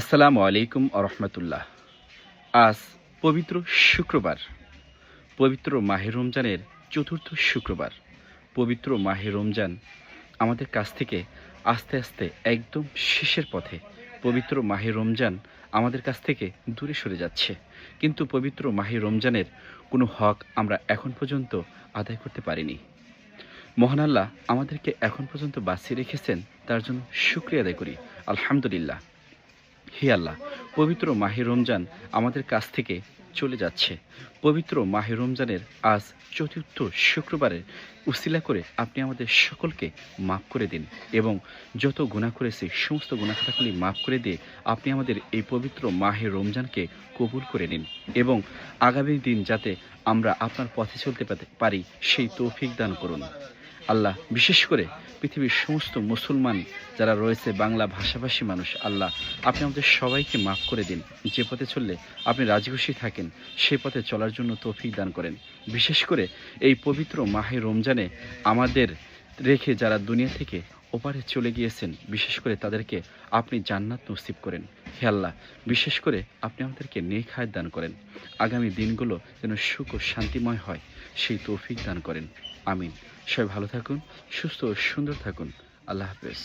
আসসালামু আলাইকুম আরহামতুল্লাহ। আজ পবিত্র শুক্রবার, পবিত্র মাহে রমজানের চতুর্থ শুক্রবার। পবিত্র মাহে রমজান আমাদের কাছ থেকে আস্তে আস্তে একদম শেষের পথে। পবিত্র মাহে রমজান আমাদের কাছ থেকে দূরে সরে যাচ্ছে, কিন্তু পবিত্র মাহে রমজানের কোনো হক আমরা এখন পর্যন্ত আদায় করতে পারিনি। মহান আল্লাহ আমাদেরকে এখন পর্যন্ত বাঁচিয়ে রেখেছেন, তার জন্য শুকরিয়া আদায় করি, আলহামদুলিল্লাহ। হে আল্লাহ, পবিত্র মাহে রমজান আমাদের কাছ থেকে চলে যাচ্ছে। পবিত্র মাহে রমজানের আজ চতুর্থ শুক্রবারের উসিলা করে আপনি আমাদের সকলকে মাফ করে দিন, এবং যত গুনাহ করেছি সমস্ত গুনাহ খাতাগুলি মাফ করে দিয়ে আপনি আমাদের এই পবিত্র মাহে রমজানকে কবুল করে নিন, এবং আগামী দিন যাতে আমরা আপনার পথে চলতে পারি সেই তৌফিক দান করুন। আল্লাহ, বিশেষ করে পৃথিবীর সমস্ত মুসলমান যারা রয়েছে, বাংলা ভাষাভাষী মানুষ, আল্লাহ আপনি আমাদের সবাইকে মাফ করে দিন। যে পথে চললে আপনি রাজি খুশি থাকেন সে পথে চলার জন্য তৌফিক দান করেন। বিশেষ করে এই পবিত্র মাহে রমজানে আমাদের রেখে যারা দুনিয়া থেকে ওপারে চলে গিয়েছেন, বিশেষ করে তাদেরকে আপনি জান্নাত নসিব করেন। হে আল্লাহ, বিশেষ করে আপনি আমাদেরকে নেক হায়াত দান করেন। আগামী দিনগুলো যেন সুখ ও শান্তিময় হয় সেই তৌফিক দান করেন। আমিন। সবাই ভালো থাকুন, সুস্থ ও সুন্দর থাকুন। আল্লাহ হাফেজ।